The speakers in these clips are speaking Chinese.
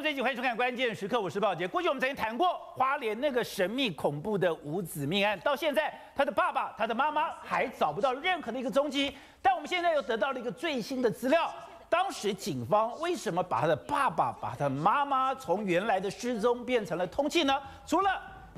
这一集欢迎收看《关键时刻》，我是宝杰。过去我们曾经谈过花莲那个神秘恐怖的五子命案，到现在他的爸爸、他的妈妈还找不到任何的一个踪迹。但我们现在又得到了一个最新的资料，当时警方为什么把他的爸爸、把他妈妈从原来的失踪变成了通缉呢？除了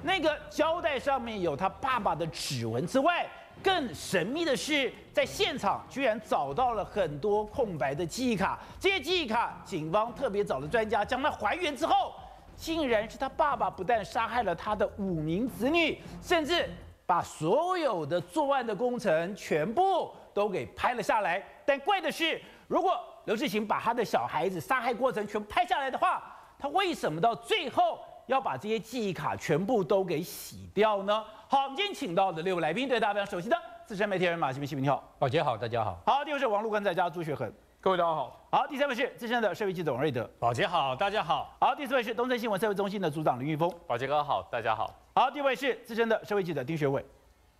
那个胶带上面有他爸爸的指纹之外，更神秘的是，在现场居然找到了很多空白的记忆卡。这些记忆卡，警方特别找了专家将它还原之后，竟然是他爸爸不但杀害了他的5名子女，甚至把所有的作案的工程全部都给拍了下来。但怪的是，如果刘志勤把他的小孩子杀害过程全部拍下来的话，他为什么到最后要把这些记忆卡全部都给洗掉呢？好，我们今天请到的6位来宾，对大家非常熟悉的资深媒体人马西平，你好，宝杰好，大家好。好，第二位是网络观察家朱学恒，各位大家好。好，第3位是资深的社会记者王瑞德，宝杰好，大家好。好，第4位是东森新闻社会中心的组长林玉峰，宝杰哥好，大家好。好，第5位是资深的社会记者丁学伟，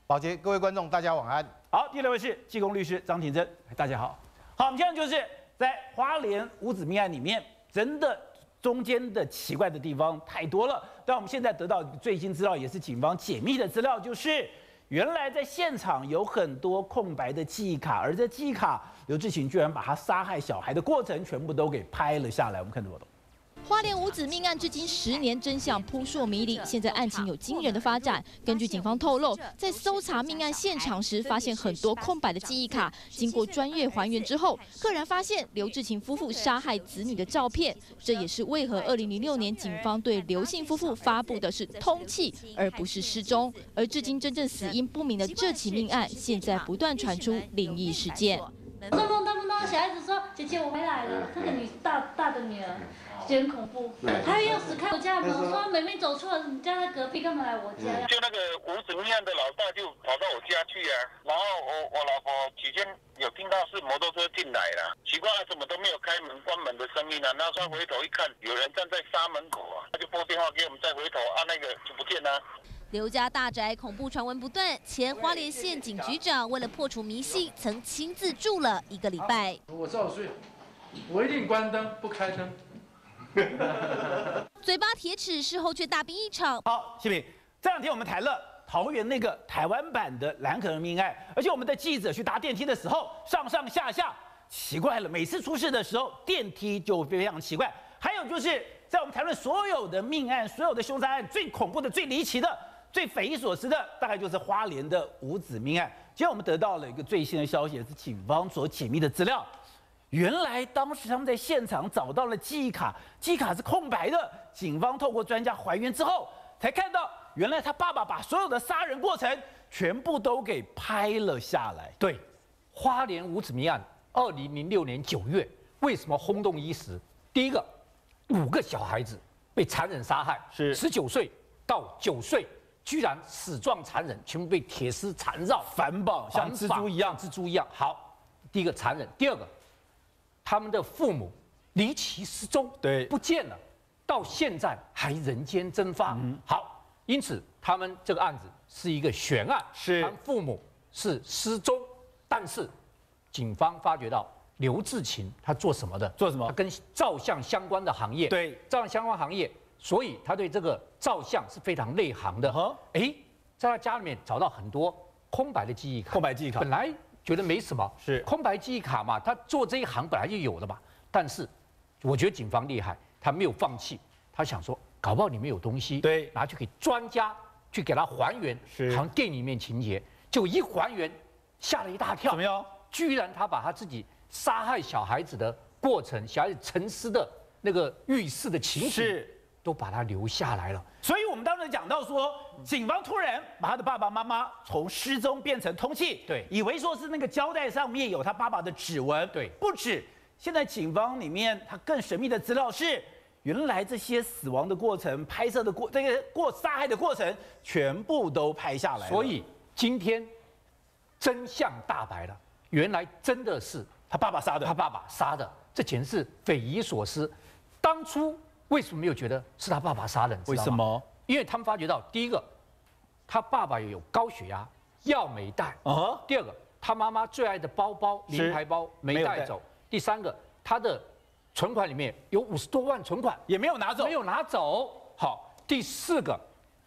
宝杰，各位观众大家晚安。好，第6位是纪公律师张庭珍，大家好。好，我们现在就是在花莲五子命案里面，真的中间的奇怪的地方太多了。但我们现在得到最新资料，也是警方解密的资料，就是原来在现场有很多空白的记忆卡，而这记忆卡，刘志勤居然把他杀害小孩的过程全部都给拍了下来。我们看这个报道。花莲五子命案至今10年，真相扑朔迷离。现在案情有惊人的发展。根据警方透露，在搜查命案现场时，发现很多空白的记忆卡。经过专业还原之后，赫然发现刘志勤夫妇杀害子女的照片。这也是为何2006年警方对刘姓夫妇发布的是通缉，而不是失踪。而至今真正死因不明的这起命案，现在不断传出灵异事件。他梦到小孩子说：“姐姐，我回来了。”那个大的女儿。很恐怖，他钥匙开我家门，说妹妹走错了，你家在隔壁，干嘛来我家？就那个五子命案的老大就跑到我家去啊，然后我老婆起先有听到是摩托车进来了，奇怪怎么都没有开门关门的声音啊，然后他回头一看，有人站在沙门口啊，他就拨电话给我们，再回头啊那个就不见了。刘家大宅恐怖传闻不断，前花莲县警局长为了破除迷信，曾亲自住了1个礼拜。我照睡，我一定关灯不开灯。嘴巴铁齿，事后却大病一场。好，西平，这2天我们谈了桃园那个台湾版的蓝可儿命案，而且我们的记者去搭电梯的时候，上上下下奇怪了，每次出事的时候电梯就非常奇怪。还有就是在我们谈论所有的命案、所有的凶杀案，最恐怖的、最离奇的、最匪夷所思的，大概就是花莲的五子命案。今天我们得到了一个最新的消息，是警方所解密的资料。原来当时他们在现场找到了记忆卡，记忆卡是空白的。警方透过专家还原之后，才看到原来他爸爸把所有的杀人过程全部都给拍了下来。对，花莲五子命案，2006年9月，为什么轰动一时？第一个，5个小孩子被残忍杀害，是19岁到9岁，居然死状残忍，全部被铁丝缠绕反绑，像蜘蛛一样，蜘蛛一样。好，第一个残忍，第二个。他们的父母离奇失踪，对，不见了，到现在还人间蒸发。好，因此他们这个案子是一个悬案，是，他们父母是失踪，但是警方发觉到刘志勤他做什么的？做什么？他跟照相相关的行业，对，照相相关行业，所以他对这个照相是非常内行的。在他家里面找到很多空白的记忆卡，空白记忆卡，本来觉得没什么，是空白记忆卡嘛，他做这一行本来就有的嘛。但是，我觉得警方厉害，他没有放弃，他想说，搞不好里面有东西，对，拿去给专家去给他还原，是好像电影里面情节，就一还原，吓了一大跳。怎么样？居然他把他自己杀害小孩子的过程，小孩子沉尸的那个浴室的情景，都把它留下来了。所以我们当时讲到说，警方突然把他的爸爸妈妈从失踪变成通缉，对，以为说是那个胶带上面有他爸爸的指纹，对，不止。现在警方里面他更神秘的资料是，原来这些死亡的过程、拍摄的杀害的过程，全部都拍下来了。所以今天真相大白了，原来真的是他爸爸杀的，他爸爸杀的，这简直是匪夷所思。当初为什么没有觉得是他爸爸杀人？为什么？因为他们发觉到，第一个，他爸爸有高血压，药没带；第二个，他妈妈最爱的包包名牌包没带走；第三个，他的存款里面有50多万存款也没有拿走，没有拿走。好，第4个，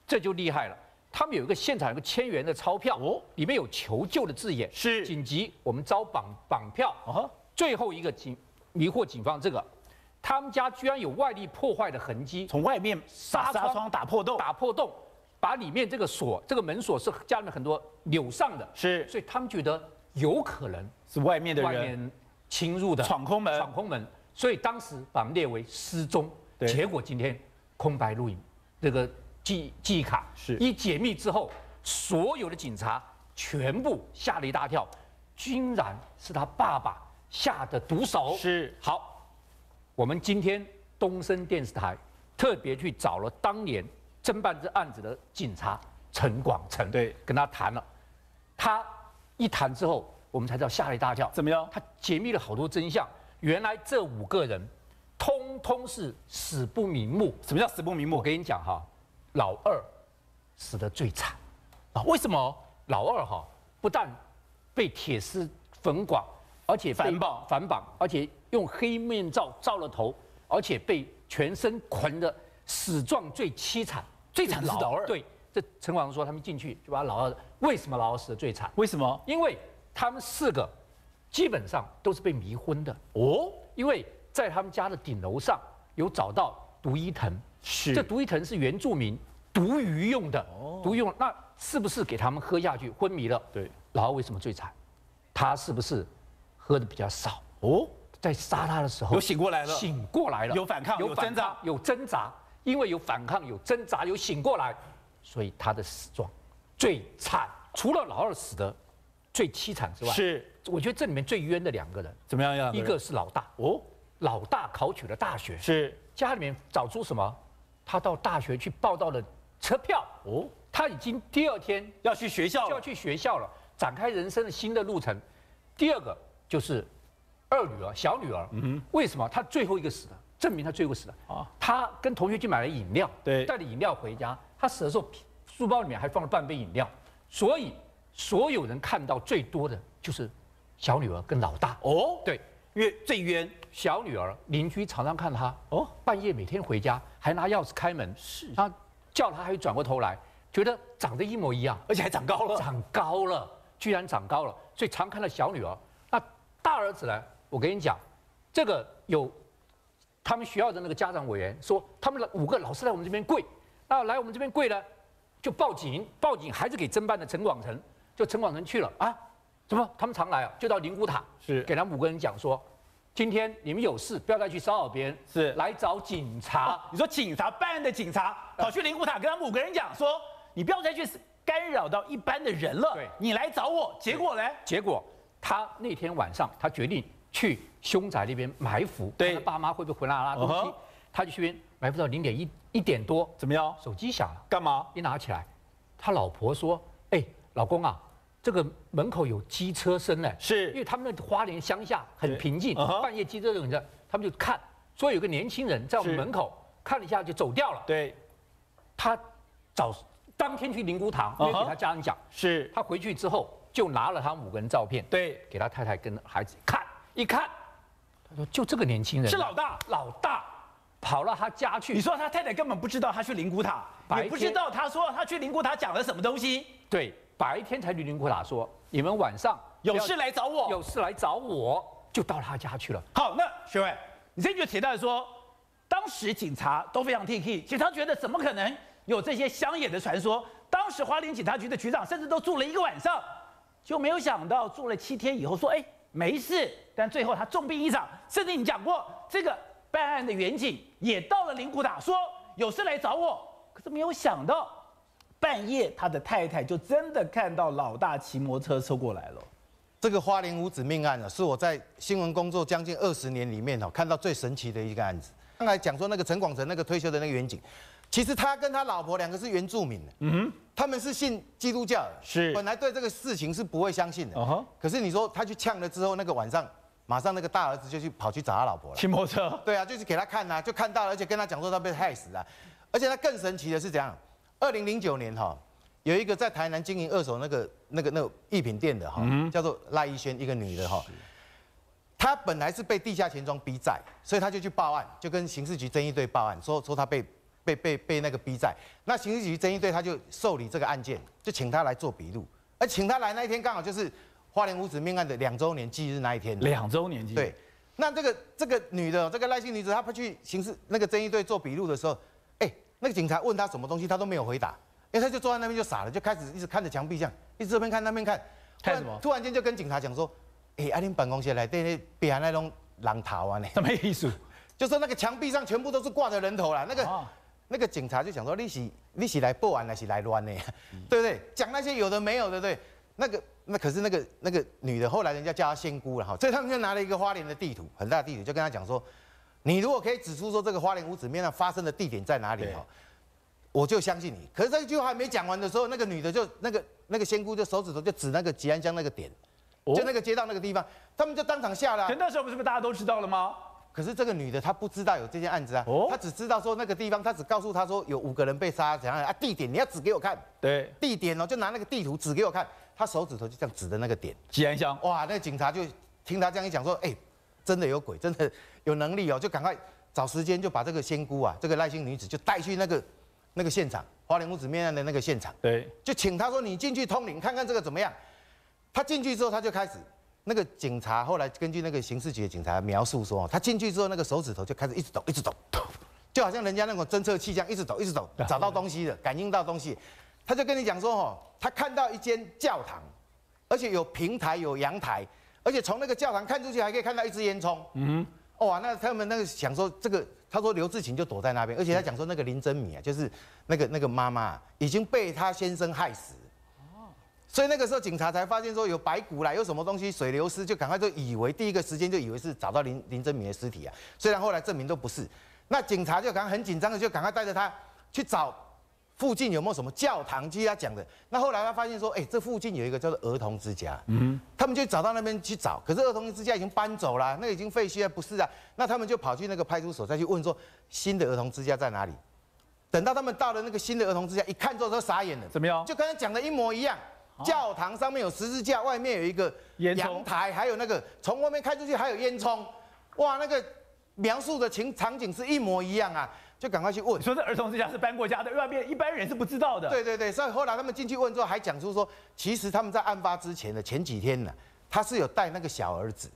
这就厉害了。他们有一个现场有个1000元的钞票，里面有求救的字眼，是紧急我们遭绑票。最后一个迷惑警方，这个他们家居然有外力破坏的痕迹，从外面纱窗打破洞，把里面这个锁，这个门锁是家里面很多扭上的，是，所以他们觉得有可能是外面的人侵入的闯空门，所以当时把他们列为失踪。结果今天空白录影，这个记忆卡是一解密之后，所有的警察全部吓了一大跳，居然是他爸爸下的毒手。是，好，我们今天东森电视台特别去找了当年侦办这案子的警察陈广成，对，跟他谈了，他一谈之后，我们才知道吓了一大跳。怎么样？他解密了好多真相，原来这5个人，通通是死不瞑目。什么叫死不瞑目？我跟你讲哈，老2死得最惨啊！为什么？老2哈不但被铁丝粉管，而且反绑，而且用黑面罩罩了头，而且被全身捆的死状最凄惨。最惨是老2。对，这陈广成说他们进去就把老2，为什么老2死得最惨？为什么？因为他们4个基本上都是被迷昏的哦，因为在他们家的顶楼上有找到毒衣藤，这毒衣藤是原住民毒鱼用的，毒鱼用，那是不是给他们喝下去昏迷了？对，老2为什么最惨？他是不是喝的比较少？在杀他的时候有醒过来了，有反抗，有挣扎，因为有反抗，有挣扎，有醒过来，所以他的死状最惨。除了老2死的最凄惨之外，是我觉得这里面最冤的2个人，怎么样？一个是老大，老大考取了大学，是家里面找出什么？他到大学去报到了车票，他已经第2天要去学校了，展开人生的新的路程。第2个就是小女儿，为什么他最后一个死的？证明他最后死的啊！他跟同学去买了饮料，对，带了饮料回家。他死的时候，书包里面还放了半杯饮料。所以所有人看到最多的就是小女儿跟老大。对，因为最冤。小女儿邻居常常看她半夜每天回家还拿钥匙开门，是，他叫她还会转过头来，觉得长得一模一样，而且还长高了，居然长高了，所以常看到小女儿。那大儿子呢？我跟你讲，这个有他们学校的那个家长委员说，他们5个老师来我们这边跪，那来我们这边跪呢，就报警还是给侦办的陈广成，就陈广成去了啊，怎么他们常来啊？就到灵骨塔，是给他们5个人讲说，今天你们有事不要再去骚扰别人，是来找警察。你说办案的警察跑去灵骨塔跟他们5个人讲说，你不要再去干扰到一般的人了，对，你来找我。结果呢？结果他那天晚上他决定去凶宅那边埋伏，对，他爸妈会不会回来拿东西？他就去边埋伏到1点多，怎么样？手机响了，干嘛？一拿起来，他老婆说：“老公啊，这个门口有机车声呢。”是因为他们那花莲乡下很平静，半夜机车声，他们就看，说有个年轻人在我们门口看了一下就走掉了。对，他当天去灵骨塔，没有给他家人讲。是他回去之后就拿了他们5个人照片，对，给他太太跟孩子看。一看，他说就这个年轻人是老大跑到他家去。你说他太太根本不知道他去灵骨塔，也不知道他说他去灵骨塔讲了什么东西。对，白天才去灵骨塔说，你们晚上有事来找我，就到他家去了。好，那学伟，你这就提到说，当时警察都非常 T， 警察觉得怎么可能有这些乡野的传说？当时花莲警察局的局长甚至都住了1个晚上，就没有想到住了7天以后说，没事，但最后他重病1场，甚至你讲过，这个办案的员警也到了灵骨塔，说有事来找我，可是没有想到，半夜他的太太就真的看到老大骑摩托车车过来了。这个花莲五子命案是我在新闻工作将近20年里面看到最神奇的一个案子。刚才讲说那个陈广成那个退休的那个员警，其实他跟他老婆2个是原住民的，他们是信基督教的，是本来对这个事情是不会相信的。可是你说他去呛了之后，那个晚上马上那个大儿子就跑去找他老婆了，骑摩托车。对啊，就是给他看啊，就看到了，而且跟他讲说他被害死了。而且他更神奇的是怎样？2009年有一个在台南经营2手那个艺品店的叫做赖依萱，一个女的他本来是被地下钱庄逼债，所以他就去报案，就跟刑事局侦缉队报案，说他被那个逼债。那刑事局侦缉队他就受理这个案件，就请他来做笔录。而请他来那一天刚好就是花莲五子命案的2周年忌日那一天。2周年忌日。对。那这个女的，这个赖姓女子，她去刑事那个侦缉队做笔录的时候，那个警察问她什么东西，她都没有回答，因为她就坐在那边就傻了，就开始一直看着墙壁这样，一直这边看那边看。看什么？突然间就跟警察讲说，恁办公室内底那边那种人头啊呢？什么意思？就说那个墙壁上全部都是挂着人头啦，那个警察就想说你是来报案还是来乱的，对不对？讲那些有的没有的，对。可是那个女的后来人家叫她仙姑了哈，所以他们就拿了一个花莲的地图，很大的地图，就跟她讲说，你如果可以指出说这个花莲五子命案发生的地点在哪里哈，我就相信你。可是这句话还没讲完的时候，那个女的就那个仙姑就手指头就指那个吉安乡那个点，就那个街道那个地方，他们就当场下了。可那时候不是大家都知道了吗？可是这个女的她不知道有这件案子啊，她只知道说那个地方，她只告诉她说有5个人被杀，怎样啊？地点你要指给我看。对，地点就拿那个地图指给我看。她手指头就这样指的那个点，吉安乡。哇，那个警察就听她这样一讲说，真的有鬼，真的有能力哦，就赶快找时间就把这个仙姑啊，这个赖姓女子就带去那个现场，花莲五子命案的那个现场。对，就请她说你进去通灵看看这个怎么样。她进去之后，她就开始。那个警察后来根据那个刑事局的警察描述说，他进去之后，那个手指头就开始一直抖，一直抖，就好像人家那种侦测器这样，一直抖，一直抖，找到东西了，感应到东西。他就跟你讲说，他看到一间教堂，而且有平台有阳台，而且从那个教堂看出去还可以看到一支烟囱。哇，那他们那个想说这个，他说刘志勤就躲在那边，而且他讲说那个林真米啊，就是那个妈妈已经被他先生害死。所以那个时候警察才发现说有白骨啦，有什么东西水流失，就赶快就以为第一个时间就以为是找到林真米的尸体啊，虽然后来证明都不是。那警察就赶快很紧张的就赶快带着他去找附近有没有什么教堂，据他讲的。那后来他发现说，这附近有一个叫做儿童之家，他们就找到那边去找，可是儿童之家已经搬走了，那已经废墟啊，不是啊。那他们就跑去那个派出所再去问说新的儿童之家在哪里。等到他们到了那个新的儿童之家，一看之后都傻眼了，怎么样？就跟他讲的一模一样。教堂上面有十字架，外面有一个阳台，还有那个从外面开出去还有烟囱，哇，那个描述的场景是一模一样啊，就赶快去问。你说这儿童之家是搬过家的，外面一般人是不知道的。对，所以后来他们进去问之后，还讲出说，其实他们在案发之前的前几天呢，他是有带那个小儿子，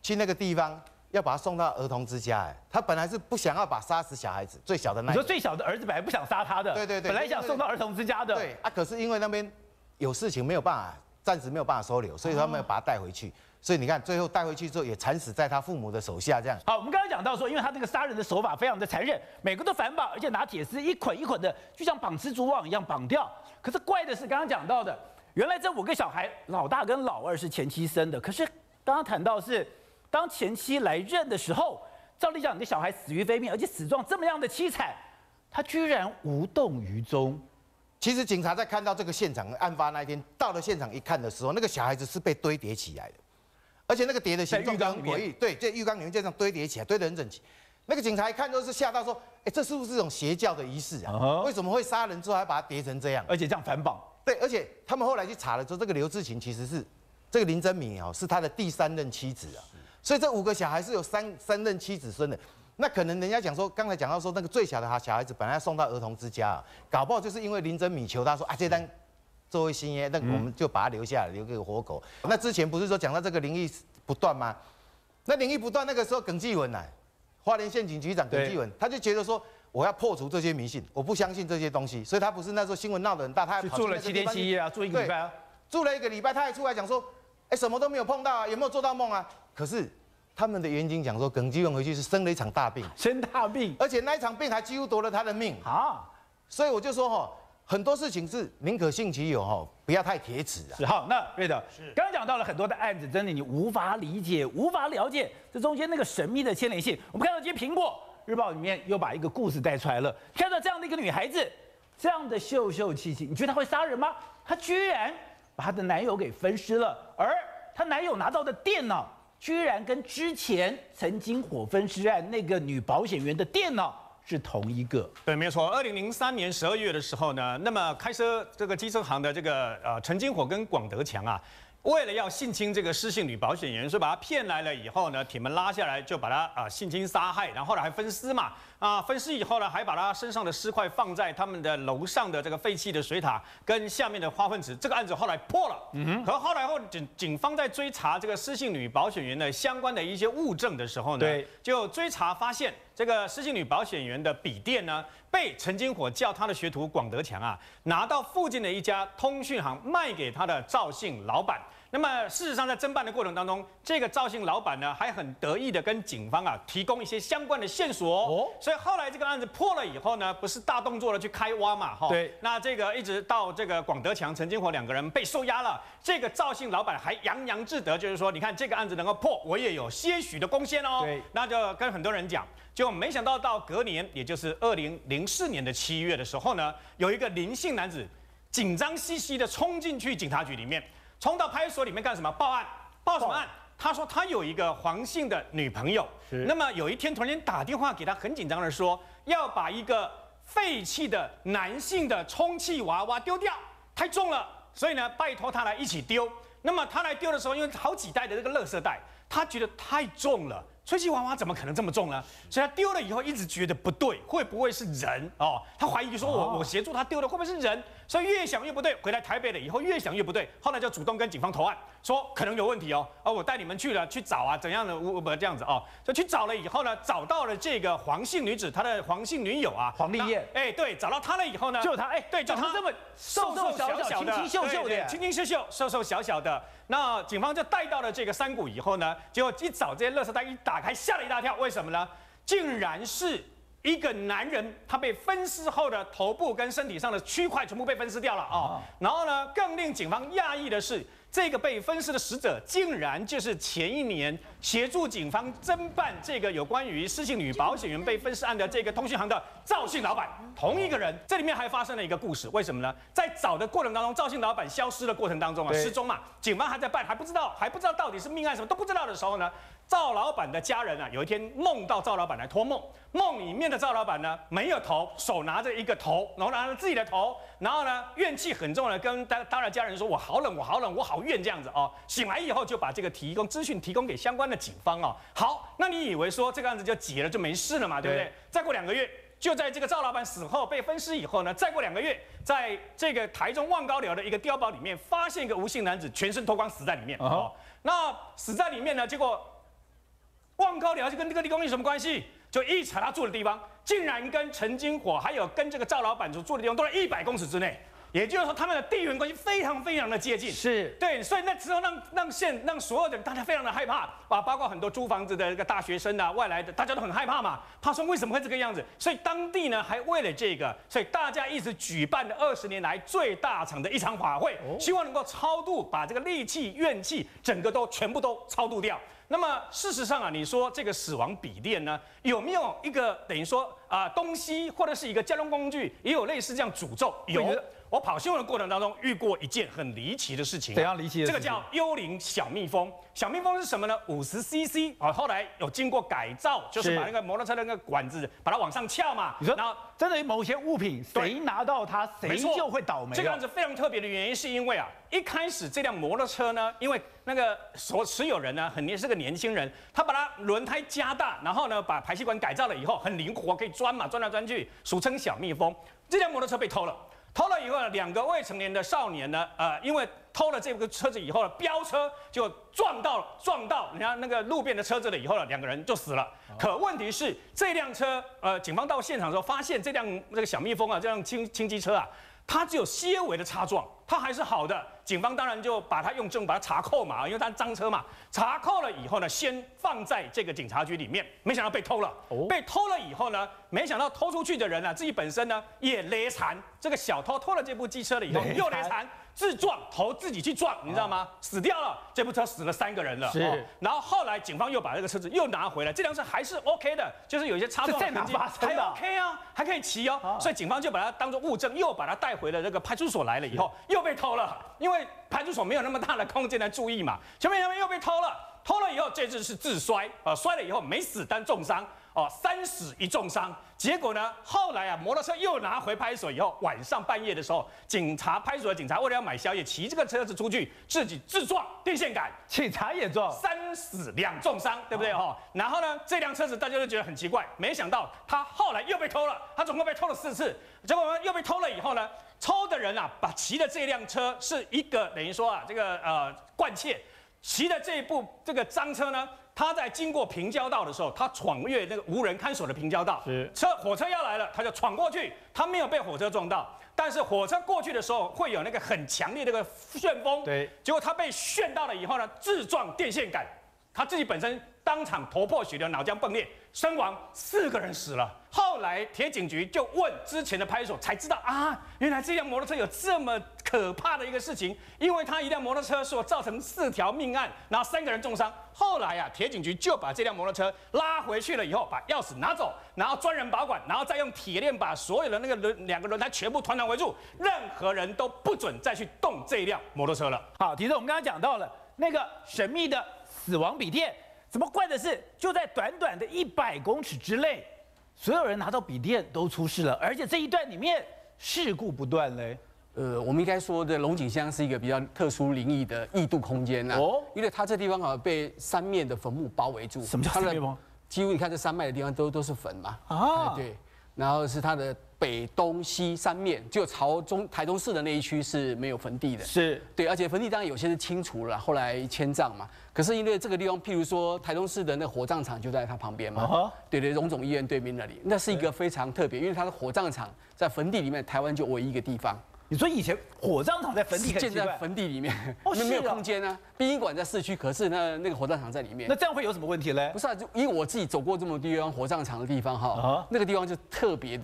去那个地方。要把他送到儿童之家，他本来是不想要把杀死小孩子最小的那一个。你说最小的儿子本来不想杀他的，对，本来想送到儿童之家的。对啊，可是因为那边有事情没有办法，暂时没有办法收留，所以他们要把他带回去。所以你看，最后带回去之后也惨死在他父母的手下，这样。好，我们刚才讲到说，因为他这个杀人的手法非常的残忍，每个都反绑，而且拿铁丝一捆一捆的，就像绑蜘蛛网一样绑掉。可是怪的是，刚刚讲到的，原来这5个小孩，老大跟老二是前妻生的，可是刚刚谈到是。当前妻来认的时候，照理讲你的小孩死于非命，而且死状这么样的凄惨，他居然无动于衷。其实警察在看到这个现场案发那一天，到了现场一看的时候，那个小孩子是被堆叠起来的，而且那个叠的形状很诡异。对，在浴缸里面就这样堆叠起来，堆得很整齐。那个警察一看都是吓到说：“这是不是这种邪教的仪式啊？为什么会杀人之后还把它叠成这样？而且这样反绑？”对，而且他们后来去查了之后，这个刘志勤其实是这个林真米是他的第3任妻子啊。所以这5个小孩是有三任妻子生的，那可能人家讲说，刚才讲到说那个最小的小孩子本来要送到儿童之家搞不好就是因为林真米求他说这单作为新爷，那我们就把他留下来，留个活口。那之前不是说讲到这个灵异不断吗？那灵异不断，那个时候耿继文花莲县警局长耿继文，他就觉得说我要破除这些迷信，我不相信这些东西，所以他不是那时候新闻闹得很大，他还住了7天7夜啊，住1个礼拜啊，住了1个礼拜，他还出来讲说。什么都没有碰到啊，有没有做到梦啊？可是他们的员警讲说，耿继文回去是生了一场大病，生大病，而且那一场病还几乎夺了他的命啊！所以我就说很多事情是宁可信其有不要太铁齿啊。是好，那瑞德刚刚讲到了很多的案子，真的你无法理解、无法了解这中间那个神秘的牵连性。我们看到今天《苹果日报》里面又把一个故事带出来了，看到这样的一个女孩子，这样的秀秀气气，你觉得她会杀人吗？她居然把她的男友给分尸了，而她男友拿到的电脑，居然跟之前曾经火分尸案那个女保险员的电脑是同一个。对，没错。2003年12月的时候呢，那么开车这个机车行的这个陈金火跟广德强啊，为了要性侵这个施姓女保险员，所以把她骗来了以后呢，铁门拉下来就把她性侵杀害，然后后来还分尸嘛，分尸以后呢，还把她身上的尸块放在他们的楼上的这个废弃的水塔跟下面的化粪池。这个案子后来破了，可后来警方在追查这个施姓女保险员的相关的一些物证的时候呢，就追查发现这个施姓女保险员的笔电呢，被陈金火叫他的学徒广德强拿到附近的一家通讯行卖给他的赵姓老板。那么事实上，在侦办的过程当中，这个赵姓老板呢，还很得意的跟警方提供一些相关的线索所以后来这个案子破了以后呢，不是大动作的去开挖嘛，对。那这个一直到这个广德强、陈金火两个人被收押了，这个赵姓老板还洋洋自得，就是说，你看这个案子能够破，我也有些许的贡献哦。对。那就跟很多人讲，就没想到到隔年，也就是2004年的7月的时候呢，有一个林姓男子紧张兮兮的冲进去警察局里面。冲到派出所里面干什么？报案，报什么案？他说他有一个黄姓的女朋友，那么有一天突然间打电话给他，很紧张的说要把一个废弃的男性的充气娃娃丢掉，太重了，所以呢拜托他来一起丢。那么他来丢的时候，因为好几袋的这个垃圾袋，他觉得太重了。吹气娃娃怎么可能这么重呢？所以他丢了以后一直觉得不对，会不会是人他怀疑说我协助他丢的会不会是人？所以越想越不对。回来台北了以后越想越不对，后来就主动跟警方投案，说可能有问题我带你们去找怎样的这样子就去找了以后呢，找到了这个黄姓女子，她的黄姓女友黄丽燕。对，找到她了以后呢，就她对，就她这么瘦小小的，清清秀秀的，清清秀秀，瘦小小的。那警方就带到了这个山谷以后呢，结果一找这些垃圾袋一打开，吓了一大跳。为什么呢？竟然是一个男人，他被分尸后的头部跟身体上的区块全部被分尸掉了然后呢，更令警方讶异的是，这个被分尸的死者竟然就是前一年协助警方侦办这个有关于施姓女保险员被分尸案的这个通讯行的赵姓老板，同一个人。这里面还发生了一个故事，为什么呢？在找的过程当中，赵姓老板消失的过程当中失踪嘛，警方还在办，还不知道到底是命案什么都不知道的时候呢，赵老板的家人有一天梦到赵老板来托梦，梦里面的赵老板呢没有头，手拿着一个头，然后拿着自己的头，然后呢怨气很重的跟他的家人说：“我好冷，我好冷，我好怨。”这样子醒来以后就把这个资讯提供给相关的警方好，那你以为说这个案子就结了就没事了嘛，对不对？再过2个月。就在这个赵老板死后被分尸以后呢，再过2个月，在这个台中望高寮的一个碉堡里面，发现一个吴姓男子全身脱光死在里面那死在里面呢，结果望高寮就跟这个地公有什么关系？就一查他住的地方，竟然跟陈金火还有跟这个赵老板住的地方都在100公尺之内。也就是说，他们的地缘关系非常非常的接近，是对，所以那时候让所有的大家非常的害怕包括很多租房子的这个大学生外来的，大家都很害怕嘛，怕说为什么会这个样子，所以当地呢还为了这个，所以大家一直举办了20年来最大场的一场法会，希望能够超度，把这个戾气怨气全部都超度掉。那么事实上你说这个死亡笔电呢，有没有一个等于说东西或者是一个交通工具，也有类似这样诅咒？有。我跑新闻的过程当中遇过一件很离奇的事情。怎样离奇的事情？这个叫幽灵小蜜蜂。小蜜蜂是什么呢？50cc后来有经过改造，就是把那个摩托车的那个管子把它往上翘嘛。你说，然后真的某些物品谁拿到它，谁就会倒霉。这个案子非常特别的原因是因为一开始这辆摩托车呢，因为那个所持有人呢是个年轻人，他把它轮胎加大，然后呢把排气管改造了以后很灵活，可以钻来钻去，俗称小蜜蜂。这辆摩托车被偷了。偷了以后呢，2个未成年的少年呢，因为偷了这个车子以后呢，飙车就撞到人家那个路边的车子了以后呢，2个人就死了。可问题是这辆车，警方到现场的时候发现这个小蜜蜂这辆轻机车它只有些微的擦撞，它还是好的。警方当然就把它用证把它查扣嘛，因为它赃车嘛。查扣了以后呢，先放在这个警察局里面，没想到被偷了。被偷了以后呢，没想到偷出去的人自己本身呢也雷残。这个小偷偷了这部机车了以后又雷残，自撞头自己去撞，你知道吗？死掉了，这部车死了3个人了。然后后来警方又把这个车子又拿回来，这辆车还是 OK 的，就是有一些擦撞的痕迹，还 OK 还可以骑所以警方就把它当作物证，又把它带回了这个派出所来了以后，又被偷了，因为派出所没有那么大的空间来注意嘛，前面又被偷了。偷了以后，这次是自摔，摔了以后没死但重伤3死1重伤。结果呢，后来啊，摩托车又拿回派出所以后，晚上半夜的时候，派出所的警察为了要买宵夜，骑这个车子出去，自己自撞电线杆，警察也撞，3死2重伤，对不对哈？然后呢，这辆车子大家就觉得很奇怪，没想到他后来又被偷了，他总共被偷了4次，结果又被偷了以后呢，偷的人啊，把骑的这辆车是一个等于说啊，这个惯窃，骑的这个赃车呢。他在经过平交道的时候，他闯越那个无人看守的平交道，火车要来了，他就闯过去，他没有被火车撞到，但是火车过去的时候会有那个很强烈的那个旋风，对，结果他被旋到了以后呢，自撞电线杆，他自己本身当场头破血流，脑浆迸裂，身亡，4个人死了。后来铁警局就问之前的派出所，才知道啊，原来这辆摩托车有这么可怕的一个事情，因为他一辆摩托车所造成4条命案，然后3个人重伤。后来啊，铁警局就把这辆摩托车拉回去了以后，把钥匙拿走，然后专人保管，然后再用铁链把所有的那个2个轮胎全部团围住，任何人都不准再去动这一辆摩托车了。好，其实我们刚刚讲到了那个神秘的死亡笔电，怎么怪的是就在短短的100公尺之内。所有人拿到笔电都出事了，而且这一段里面事故不断嘞。我们应该说的龙井乡是一个比较特殊灵异的异度空间呐。哦，因为它这地方好像被3面的坟墓包围住。什么叫3面吗？几乎你看这3脉的地方都是坟嘛。啊，对。然后是它的北、东、西3面，只有台中市的那一区是没有坟地的。是对，而且坟地当然有些是清除了，后来迁葬嘛。可是因为这个地方，譬如说台中市的那火葬场就在它旁边嘛。对对，荣总医院对面那里，那是一个非常特别，因为它的火葬场在坟地里面，台湾就唯一一个地方。你说以前火葬场在坟地，建在坟地里面，没有空间啊。殡仪馆在市区，可是那个火葬场在里面。那这样会有什么问题嘞？不是啊，因为我自己走过这么多地方火葬场的地方哈，那个地方就特别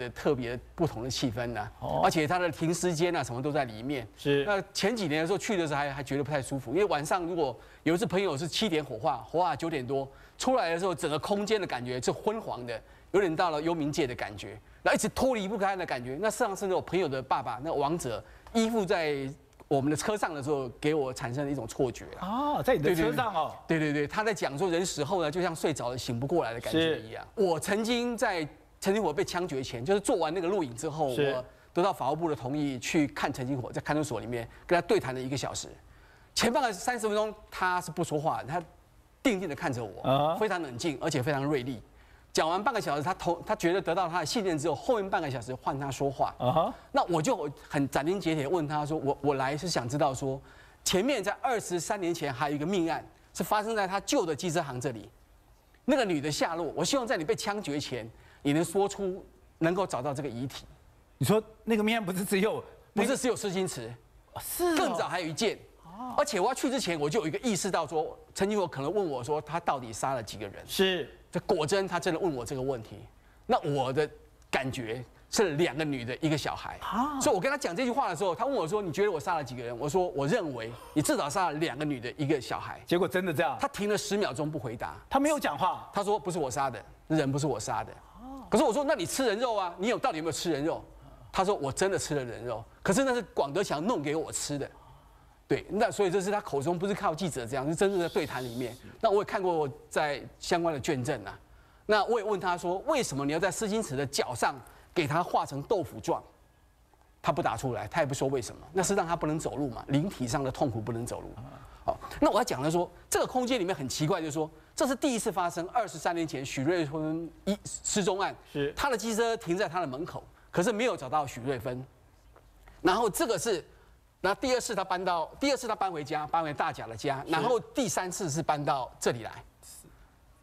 不同的气氛呢。而且它的停尸间啊什么都在里面。是。那前几年的时候去的时候还觉得不太舒服，因为晚上如果有一次朋友是7点火化9点多出来的时候，整个空间的感觉是昏黄的，有点到了幽冥界的感觉。然后一直脱离不开的感觉，那实际上是我朋友的爸爸，那王者依附在我们的车上的时候，给我产生了一种错觉啊，在你的车上哦，对，他在讲说人死后呢，就像睡着了醒不过来的感觉一样。我曾经在陈金火被枪决前，就是做完那个录影之后，我得到法务部的同意去看陈金火，在看守所里面跟他对谈了1个小时，前半个30分钟他是不说话的，他定定的看着我，非常冷静，而且非常锐利。讲完半个小时，他觉得得到他的信任之后，后面半个小时换他说话。那我就很斩钉截铁问他说：“我来是想知道说，前面在23年前还有一个命案是发生在他旧的机车行这里，那个女的下落，我希望在你被枪决前，你能说出能够找到这个遗体。”你说那个命案不是只有施金池，是更早还有一件。而且我要去之前，我就有一个意识到说，陈金火可能问我说他到底杀了几个人？是。这果真，他真的问我这个问题，那我的感觉是2个女的1个小孩啊。所以我跟他讲这句话的时候，他问我说：“你觉得我杀了几个人？”我说：“我认为你至少杀了2个女的1个小孩。”结果真的这样？他停了10秒钟不回答，他没有讲话。他说：“不是我杀的，人不是我杀的。”可是我说：“那你吃人肉啊？你到底有没有吃人肉？”他说：“我真的吃了人肉，可是那是广德强弄给我吃的。”对，那所以这是他口中不是靠记者这样，是真正的对谈里面。那我也看过在相关的卷证啊。那我也问他说，为什么你要在施金池的脚上给他画成豆腐状？他不答出来，他也不说为什么。那是让他不能走路嘛，灵体上的痛苦不能走路。好，那我要讲的说，这个空间里面很奇怪，就是说这是第一次发生23年前许瑞芬失踪案，是他的机车停在他的门口，可是没有找到许瑞芬。然后这个是，那第二次他搬回家，搬回大甲的家，然后第3次是搬到这里来。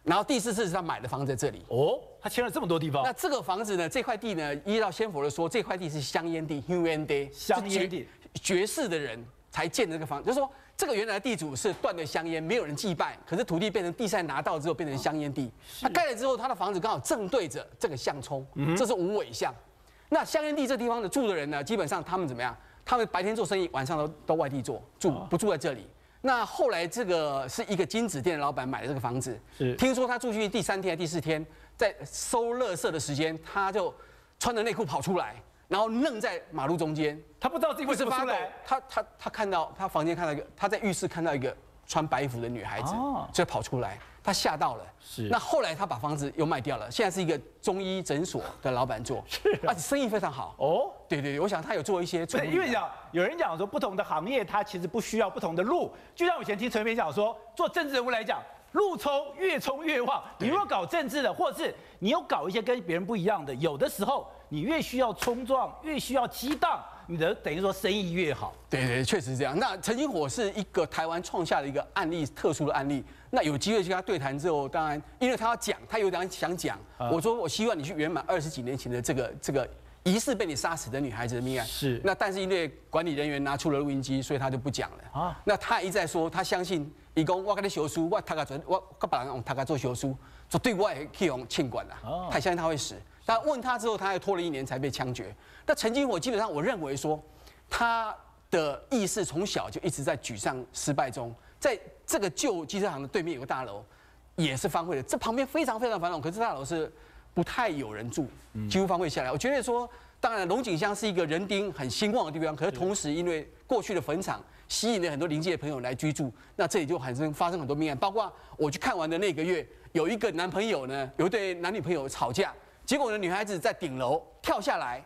然后第4次是他买的房子在这里哦，他迁了这么多地方。那这个房子呢，这块地呢，依照先佛的说，这块地是香烟地 ，Huan Day， 香烟地，绝世的人才建的这个房子，就是说这个原来的地主是断了香烟，没有人祭拜，可是土地变成地塞拿到之后变成香烟地，他盖了之后，他的房子刚好正对着这个相冲，这是无尾巷。那香烟地这地方的住的人呢，基本上他们怎么样？他们白天做生意，晚上都外地做，不住在这里。那后来这个是一个金子店的老板买的这个房子，听说他住进去第3天还第4天，在收垃圾的时间，他就穿着内裤跑出来，然后愣在马路中间，他不知道自己为什么出来。他看到他房间看到一个，他在浴室看到一个穿白衣服的女孩子，所以跑出来，他吓到了。是。那后来他把房子又卖掉了，现在是一个中医诊所的老板做，而且生意非常好。哦，对，我想他有做一些。对，因为有人讲说，不同的行业它其实不需要不同的路，就像我以前听陈培讲说，做政治人物来讲。路冲越旺，你如果搞政治的，或者是你有搞一些跟别人不一样的，有的时候你越需要冲撞，越需要激荡，你的等于说生意越好。对，确实是这样。那陈金火是一个台湾创下的一个案例，特殊的案例。那有机会去跟他对谈之后，当然因为他要讲，他有点想讲。我说我希望你去圆满20几年前的这个疑似被你杀死的女孩子的命案。是。那但是因为管理人员拿出了录音机，所以他就不讲了。啊。那他一再说，他相信。伊讲我跟你修书，我读个我跟别人用读个做修书，绝对我也去用庆管啦。他相信他会死，但问他之后，他还拖了1年才被枪决。那陈金火基本上我认为说，他的意识从小就一直在沮丧失败中，在这个旧机车行的对面有个大楼，也是荒废的，这旁边非常非常繁荣，可是大楼是不太有人住，几乎荒废下来。我觉得说，当然龙井乡是一个人丁很兴旺的地方，可是同时因为过去的坟场。吸引了很多邻界的朋友来居住，那这里就发生很多命案，包括我去看完的那个月，有一个男朋友呢，有一对男女朋友吵架，结果呢女孩子在顶楼跳下来，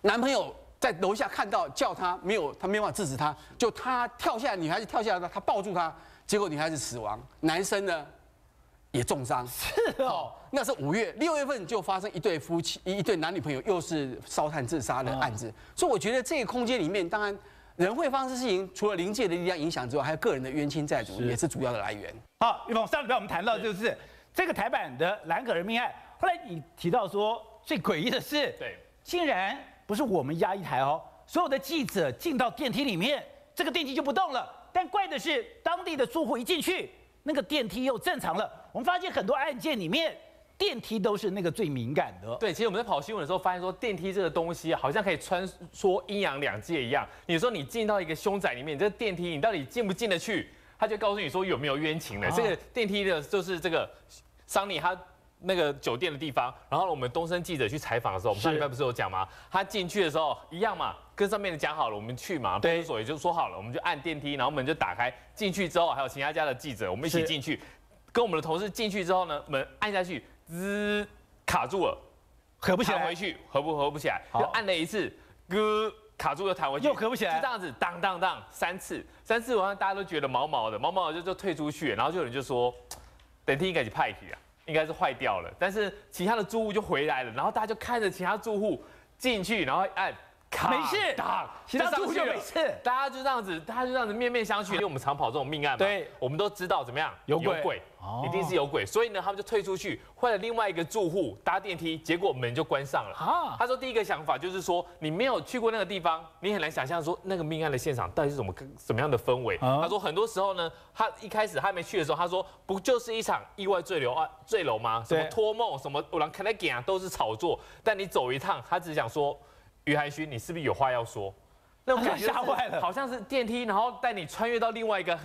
男朋友在楼下看到叫他没办法制止他，就他跳下来，女孩子跳下来，他抱住他，结果女孩子死亡，男生呢也重伤。是哦，那是5月，6月份就发生一对夫妻，一对男女朋友又是烧炭自杀的案子，所以我觉得这个空间里面，当然。人会发生事情，除了临界的力量影响之外，还有个人的冤亲债主也是主要的来源。好，玉凤，上礼拜我们谈到就是这个台版的蓝可儿命案，后来你提到说最诡异的是，对，竟然不是我们压一台哦，所有的记者进到电梯里面，这个电梯就不动了。但怪的是当地的住户一进去，那个电梯又正常了。我们发现很多案件里面。电梯都是那个最敏感的。对，其实我们在跑新闻的时候发现说，电梯这个东西好像可以穿梭阴阳两界一样。你说你进到一个凶宅里面，你这个电梯你到底进不进得去？他就告诉你说有没有冤情的。这个电梯的就是这个桑尼他那个酒店的地方。然后我们东森记者去采访的时候，我们上礼拜不是有讲吗？他进去的时候一样嘛，跟上面的讲好了，我们去嘛，派出所也就说好了，我们就按电梯，然后门就打开。进去之后还有其他家的记者，我们一起进去，跟我们的同事进去之后呢，门按下去，滋。卡住了，合不起来，弹回去，合不起来，又按了一次，卡住又弹回去，又合不起来，就这样子，当3次，完了大家都觉得毛毛的就退出去，然后就有人就说，电梯应该是派去啊，应该是坏掉了，但是其他的住户就回来了，然后大家就看着其他住户进去，然后按。没事，其他住户就没事，大家就这样子面面相觑，因为我们常跑这种命案嘛，对，我们都知道怎么样，有鬼，一定是有鬼，所以呢，他们就退出去，换了另外一个住户搭电梯，结果门就关上了。他说第一个想法就是说，你没有去过那个地方，你很难想象说那个命案的现场到底是什么样的氛围。他说很多时候呢，他一开始他还没去的时候，他说不就是一场意外坠楼吗？什么托梦，什么我让 connect 啊，都是炒作。但你走一趟，他只想说。于涵勋，你是不是有话要说？那种感觉吓坏了，好像是电梯，然后带你穿越到另外一个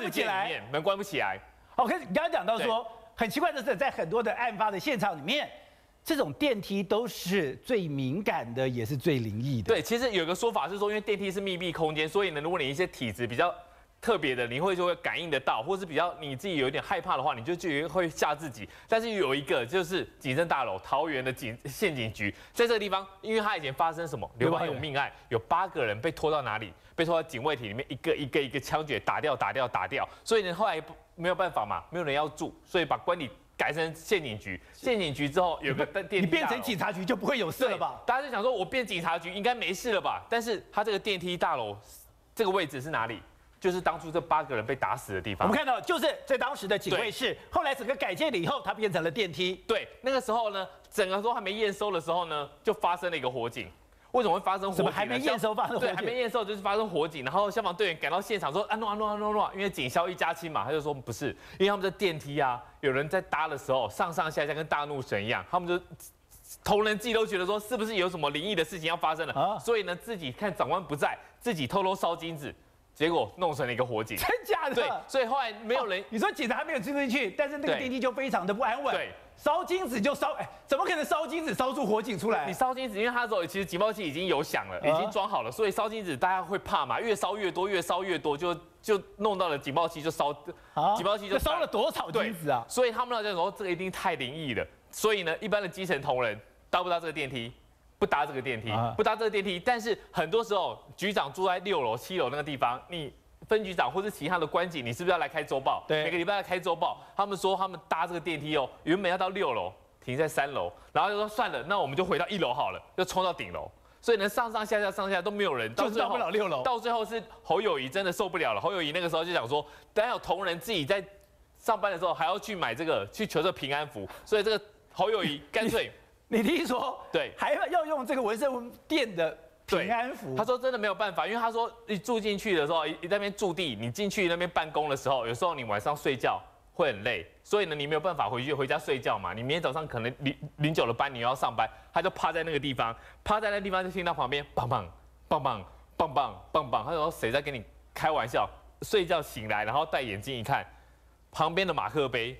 世界里面，门关不起来。OK，你刚刚讲到说，很奇怪的是，在很多的案发的现场里面，这种电梯都是最敏感的，也是最灵异的。对，其实有个说法是说，因为电梯是密闭空间，所以呢，如果你一些体质比较特别的，你就会感应得到，或是比较你自己有一点害怕的话，你就会吓自己。但是有一个就是警政大楼，桃园的县警局，在这个地方，因为他以前发生什么刘邦勇命案，有8个人被拖到哪里？被拖到警卫体里面，一个枪决打掉，所以呢后来没有办法嘛，没有人要住，所以把管理改成县警局。县警局之后有个电梯，你变成警察局就不会有事了吧？大家就想说，我变警察局应该没事了吧？但是他这个电梯大楼这个位置是哪里？就是当初这8个人被打死的地方。我们看到，就是在当时的警卫室，后来整个改建了以后，它变成了电梯。对，那个时候呢，整个都还没验收的时候呢，就发生了一个火警。为什么会发生火警？怎么还没验收发生火警？对，还没验收就是发生火警，然后消防队员赶到现场说诺，因为警消1加7嘛，他就说不是，因为他们的电梯啊，有人在搭的时候上下跟大怒神一样，他们就。同仁自己都觉得说，是不是有什么灵异的事情要发生了？所以呢，自己看长官不在，自己偷烧金子。结果弄成了一个火警，真假的？对，所以后来没有人。你说警察还没有进去，但是那个电梯就非常的不安稳。对，烧金子就烧，怎么可能烧金子烧出火警出来？你烧金子，因为它那时候其实警报器已经有响了，已经装好了，所以烧金子大家会怕嘛，越烧越多，越烧越多，就弄到了警报器就烧，警报器就烧了多少金子啊？所以他们那时候这个一定太灵异了，所以呢，一般的基层同仁搭不搭这个电梯？不搭这个电梯，不搭这个电梯。但是很多时候，局长住在6楼、7楼那个地方，你分局长或是其他的官警，你是不是要来开周报？对，每个礼拜要开周报。他们说他们搭这个电梯哦，原本要到6楼，停在3楼，然后就说算了，那我们就回到1楼好了，就冲到顶楼。所以呢，上下都没有人，就是到不了6楼。到最后是侯友宜真的受不了了。侯友宜那个时候就想说，等下有同仁自己在上班的时候还要去买这个，去求这个平安符，所以这个侯友宜干脆。你听说对，还要用这个文胜店的平安符？他说真的没有办法，因为他说你住进去的时候，你那边驻地，你进去那边办公的时候，有时候你晚上睡觉会很累，所以呢你没有办法回家睡觉嘛。你明天早上可能09的班你要上班，他就趴在那个地方，就听到旁边棒棒棒棒棒棒棒棒，他说谁在跟你开玩笑？睡觉醒来，然后戴眼镜一看，旁边的马克杯。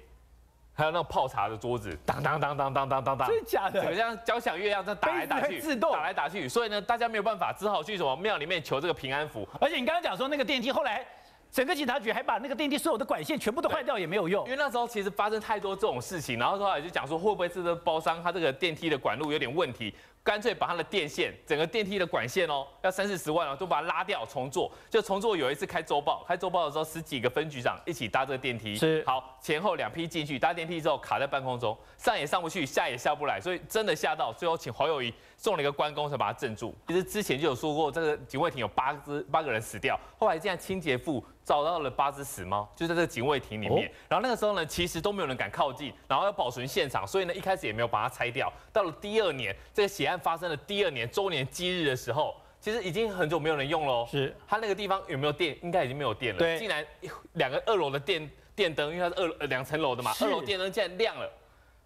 还有那种泡茶的桌子，当，真的假的？整个像交响乐一样在打来打去，自动打来打去，所以呢，大家没有办法，只好去什么庙里面求这个平安符。而且你刚刚讲说那个电梯后来。整个警察局还把那个电梯所有的管线全部都换掉也没有用，因为那时候其实发生太多这种事情，然后后来就讲说会不会是这包商他这个电梯的管路有点问题，干脆把他的电线整个电梯的管线哦要30-40万哦都把它拉掉重做，就重做。有一次开周报的时候10几个分局长一起搭这个电梯，是好前后2批进去搭电梯之后卡在半空中，上也上不去，下也下不来，所以真的吓到，最后请侯友宜送了一个关公才把它镇住。其实之前就有说过，这个警卫艇有8个人死掉，后来竟然清洁妇找到了8只死猫，就在这个警卫艇里面。然后那个时候呢，其实都没有人敢靠近，然后要保存现场，所以呢一开始也没有把它拆掉。到了第2年，这个血案发生的第2年周年忌日的时候，其实已经很久没有人用喽。是，它那个地方有没有电？应该已经没有电了。对，竟然2楼的电灯，因为它是2层楼的嘛，2楼电灯竟然亮了。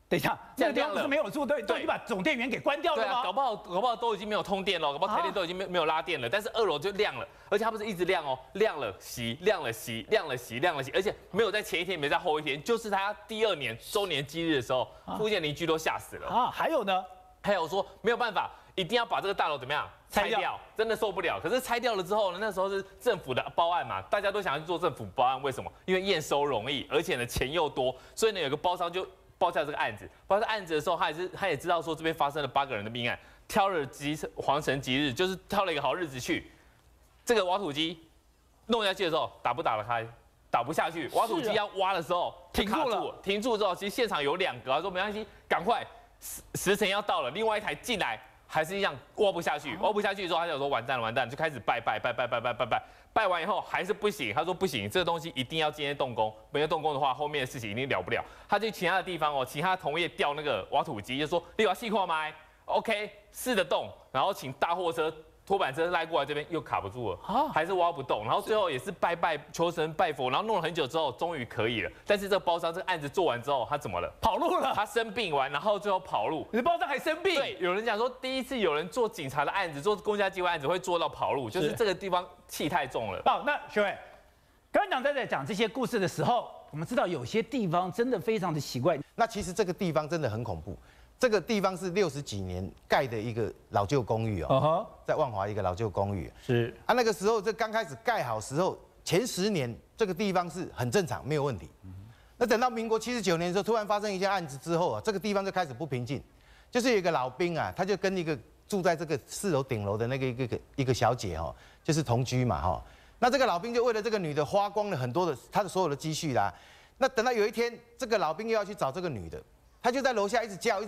等一下，这个地方不是没有住，对，都已经把总电源给关掉了吗？对啊，搞不好都已经没有通电了，搞不好台电都已经没有拉电了，但是2楼就亮了，而且它不是一直亮哦，亮了熄，亮了熄，亮了熄，亮了熄，而且没有在前一天，没在后一天，就是他第2年周年忌日的时候，附近邻居都吓死了啊！还有呢，还有说没有办法，一定要把这个大楼怎么样拆掉，真的受不了。可是拆掉了之后呢，那时候是政府的包案嘛，大家都想要去做政府包案，为什么？因为验收容易，而且呢钱又多，所以呢有个包商就报下这个案子，报下案子的时候，他也知道说这边发生了8个人的命案，挑了皇城吉日，就是挑了一个好日子去。这个挖土机弄下去的时候，打不打得开？打不下去。挖土机要挖的时候停住了，停住之后，其实现场有2个，他说没关系，赶快，时辰要到了，另外一台进来，还是一样挖不下去。挖不下去之后，他就说完蛋了，就开始拜。拜完以后还是不行，他说不行，这个东西一定要今天动工，没有动工的话，后面的事情一定了不了。他去其他的地方哦，其他同业调那个挖土机，就说你把细块埋 ，OK， 试得动，然后请大货车、拖板车拉过来，这边又卡不住了，还是挖不动，然后最后也是拜求神拜佛，然后弄了很久之后，终于可以了。但是这个包商这个案子做完之后，他怎么了？跑路了。他生病完，然后最后跑路。你的包商还生病？对，有人讲说，第一次有人做警察的案子，做公家机关案子会做到跑路，就是这个地方气太重了。好，那学伟，刚刚在讲这些故事的时候，我们知道有些地方真的非常的奇怪。那其实这个地方真的很恐怖。这个地方是60几年盖的一个老旧公寓哦，在万华一个老旧公寓。是啊，那个时候这刚开始盖好时候，前10年这个地方是很正常，没有问题。那等到民国79年的时候，突然发生一件案子之后啊，这个地方就开始不平静。就是有一个老兵啊，他就跟一个住在这个4楼顶楼的那个一个小姐哦，就是同居嘛哈。那这个老兵就为了这个女的花光了很多的他的所有的积蓄啦。那等到有一天，这个老兵又要去找这个女的。他就在楼下一直叫，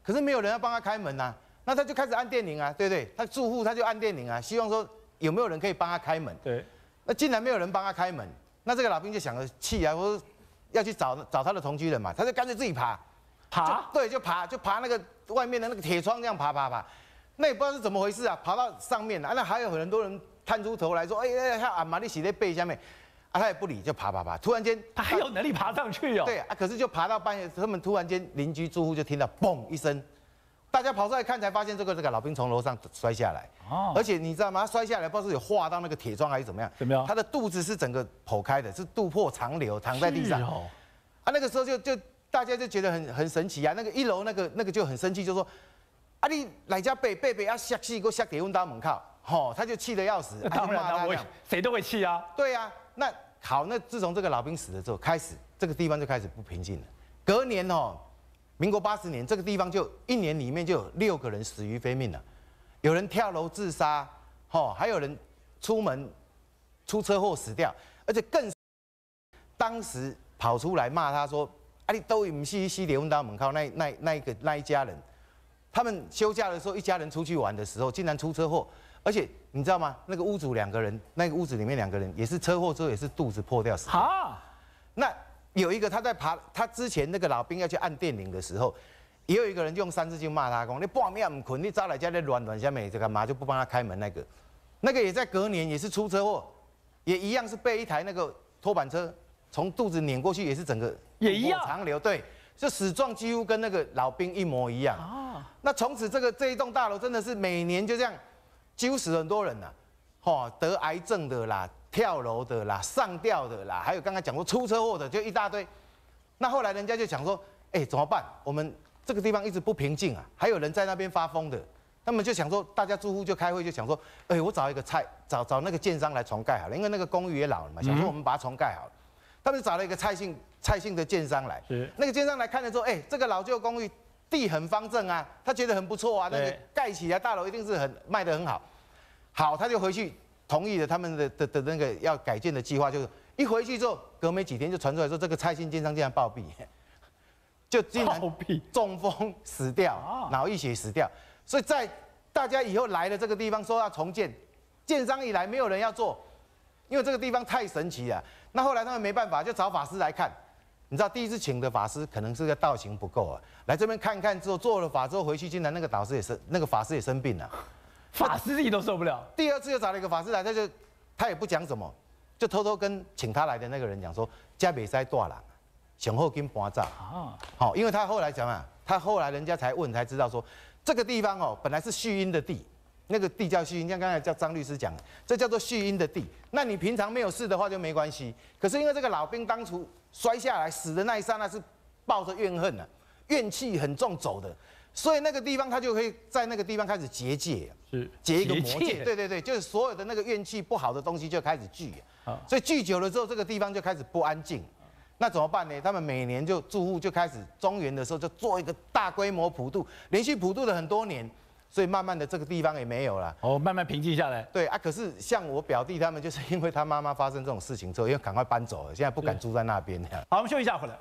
可是没有人要帮他开门呐、那他就开始按电铃啊，对不对？他住户他就按电铃啊，希望说有没有人可以帮他开门。对，那竟然没有人帮他开门，那这个老兵就想了气啊，我说要去找他的同居人嘛，他就干脆自己爬，对，就爬那个外面的那个铁窗这样爬，那也不知道是怎么回事啊，爬到上面啊，那还有很多人探出头来说，阿玛丽洗在背下面。啊，他也不理，就爬，突然间他还有能力爬上去哦。对啊，可是就爬到半夜，他们突然间邻居住户就听到嘣一声，大家跑出来看才发现这个老兵从楼上摔下来。哦，而且你知道吗？他摔下来不知道是有划到那个铁窗还是怎么样？怎么样？他的肚子是整个剖开的，是肚破肠流，躺在地上。啊，那个时候就大家就觉得很神奇啊。那个1楼那个就很生气，就说啊你来家贝啊吓死，给我吓在我们家门口，吼，他就气得要死。当然了，谁都会气啊。对啊，那好，那自从这个老兵死了之后，开始这个地方就开始不平静了。隔年哦，民国80年，这个地方就1年里面就有6个人死于非命了，有人跳楼自杀，吼，还有人出门出车祸死掉，而且更当时跑出来骂他说：“啊，你都不是西连文达门口那一家人，他们休假的时候，一家人出去玩的时候，竟然出车祸，而且你知道吗？那个屋主2个人，那个屋子里面2个人也是车祸之后也是肚子破掉死。好，那有一个他在爬，他之前那个老兵要去按电铃的时候，也有一个人用3字经骂他，讲你半夜不困，你早来家里乱下面这干嘛就不帮他开门那个也在隔年也是出车祸，也一样是被一台那个拖板车从肚子碾过去，也是整个也一样长流，对，就死状几乎跟那个老兵一模一样啊。那从此这一栋大楼真的是每年就这样，几乎死了很多人呐，得癌症的啦，跳楼的啦，上吊的啦，还有刚才讲过出车祸的，就一大堆。那后来人家就讲说，怎么办？我们这个地方一直不平静啊，还有人在那边发疯的。他们就想说，大家住户就开会就想说，我找一个找那个建商来重盖好了，因为那个公寓也老了嘛，想说我们把它重盖好了。他们就找了一个蔡姓的建商来，那个建商来看了之后，这个老旧公寓地很方正啊，他觉得很不错啊，那个盖起来大楼一定是卖得很好。好，他就回去同意了他们的那个要改建的计划，就是一回去之后，隔没几天就传出来说，这个蔡姓建商竟然暴毙，就竟然中风死掉，脑溢血死掉。所以在大家以后来了这个地方说要重建，建商一来没有人要做，因为这个地方太神奇了。那后来他们没办法，就找法师来看。你知道第一次请的法师可能是个道行不够啊，来这边看看之后做了法之后回去，竟然那个法师也生病了，法师自己都受不了。第2次又找了一个法师来，他也不讲什么，就偷偷跟请他来的那个人讲说，家袂使大人，上好跟搬走啊。好，因为他后来讲啊，他后来人家才问才知道说。这个地方本来是蓄阴的地，那个地叫蓄阴，像刚才叫张律师讲，这叫做蓄阴的地。那你平常没有事的话就没关系，可是因为这个老兵当初摔下来死的那一刹那是抱着怨恨啊，怨气很重走的，所以那个地方他就可以在那个地方开始结界，结一个魔界，对，就是所有的那个怨气不好的东西就开始聚，所以聚久了之后，这个地方就开始不安静。那怎么办呢？他们每年就住户就开始中原的时候就做一个大规模普渡，连续普渡了很多年，所以慢慢的这个地方也没有了。慢慢平静下来。对啊，可是像我表弟他们，就是因为他妈妈发生这种事情之后，因为赶快搬走了，现在不敢住在那边。好，我们休息一下，回来。